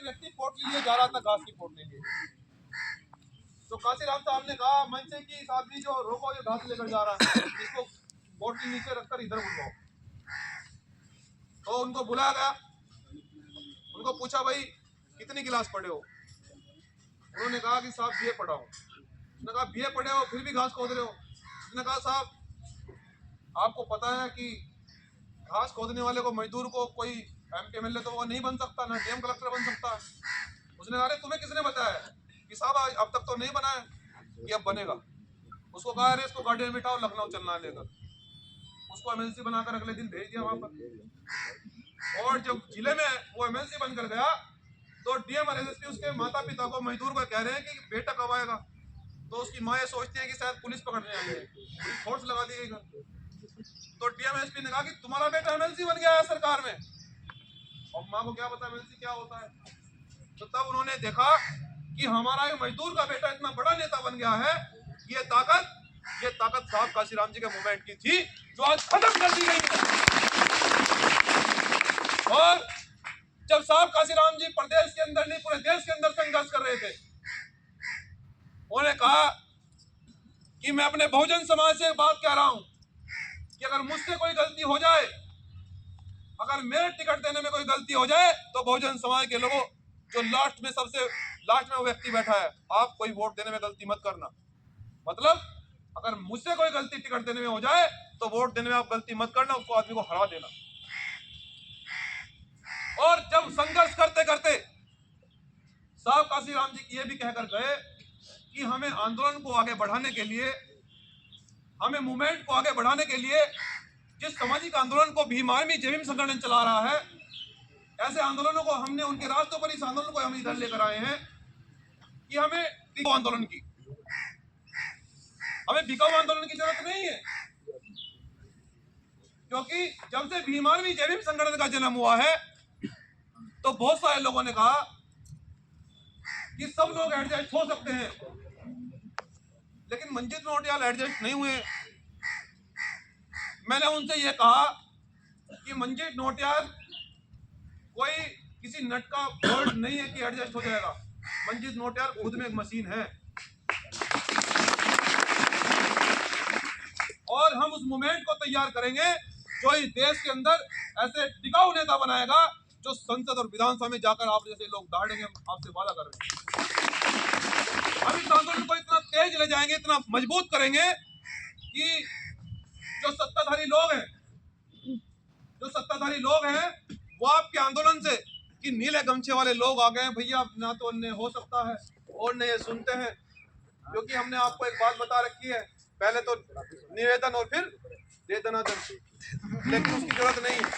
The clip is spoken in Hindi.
व्यक्ति पोटली लिए जा रहा था घास की पोटली लिए। तो काशीराम साहब ने कहा मंच से कि साहब जो रोको, ये घास लेकर जा रहा है, इसको पोटली नीचे रखकर इधर बुलवाओ। तो उनको बुलाया गया, उनको पूछा भाई कितनी क्लास पढ़े हो? उन्होंने कहा कि साहब बीए पढ़ा हूँ। उसने कहा बीए पढ़े हो फिर भी घास खोद रहे हो? उसने कहा साहब आपको पता है कि घास खोदने वाले को, मजदूर को कोई एमपी एमएलए तो वो नहीं बन सकता, ना डीएम कलेक्टर बन सकता। उसने कहा अरे तुम्हें किसने बताया कि साहब अब तक तो नहीं बना है, ये अब बनेगा। उसको कहा अरे इसको गाड़ी में बिठाओ, लखनऊ चलना है लेकर। उसको एमएलसी बनाकर अगले दिन भेज दिया वहां पर। और जब जिले में वो एमएलसी बनकर गया तो डीएम और एसएसपी उसके माता पिता को, मजदूर को कह रहे हैं कि बेटा कब आएगा? तो उसकी माँ ये सोचती है कि शायद पुलिस पकड़ने आई है, पुलिस फोर्स लगा दी गई घर। तो डीएम एसपी ने कहा कि तुम्हारा बेटा एमएलसी बन गया है सरकार में। और माँ को क्या पता एमएलसी क्या होता है। तो तब उन्होंने देखा कि हमारा ये मजदूर का बेटा इतना बड़ा नेता बन गया है। ये ताकत साहब काशीराम जी के मूवमेंट की थी, जो आज खत्म कर दी गई है। और जब साहब काशीराम जी प्रदेश के अंदर नहीं पूरे देश के अंदर संघर्ष कर रहे थे, उन्होंने कहा कि मैं अपने बहुजन समाज से बात कह रहा हूं कि अगर मुझसे कोई गलती हो जाए, अगर मेरे टिकट देने में कोई गलती हो जाए, तो बहुजन समाज के लोगों जो सबसे लास्ट में वो व्यक्ति बैठा है, आप कोई वोट देने में गलती मत करना। मतलब अगर मुझसे कोई गलती टिकट देने में हो जाए तो वोट देने में आप गलती मत करना, उसको आदमी को हरा देना। और जब संघर्ष करते करते साहब काशीराम जी ये भी कहकर गए कि हमें आंदोलन को आगे बढ़ाने के लिए, हमें मूवमेंट को आगे बढ़ाने के लिए, जिस सामाजिक आंदोलन को भीम आर्मी जय भीम संगठन चला रहा है, ऐसे आंदोलनों को हमने उनके रास्तों पर, इस आंदोलन को हम इधर लेकर आए हैं कि हमें टिकाऊ आंदोलन की, हमें बिकाऊ आंदोलन की जरूरत नहीं है। क्योंकि जब से भीम आर्मी जय भीम संगठन का जन्म हुआ है तो बहुत सारे लोगों ने कहा कि सब लोग एडजस्ट हो सकते हैं, लेकिन मंजीत नौटियाल एडजस्ट नहीं हुए। मैंने उनसे यह कहा कि मंजीत नौटियाल कोई किसी नट का बोल्ट नहीं है कि एडजस्ट हो जाएगा। मंजीत नौटियाल खुद में एक मशीन है। और हम उस मूवमेंट को तैयार करेंगे जो इस देश के अंदर ऐसे टिकाऊ नेता बनाएगा जो संसद और विधानसभा में जाकर आप जैसे लोग दहाड़ेंगे। आपसे वादा कर रहे हैं हम इस आंदोलन को इतना तेज ले जाएंगे, इतना मजबूत करेंगे कि जो सत्ताधारी लोग हैं वो आपके आंदोलन से, कि नीले गमछे वाले लोग आ गए भैया, ना तो अन्य हो सकता है और न ये सुनते हैं। क्योंकि हमने आपको एक बात बता रखी है, पहले तो निवेदन और फिर दे दनादन, लेकिन उसकी जरूरत नहीं है।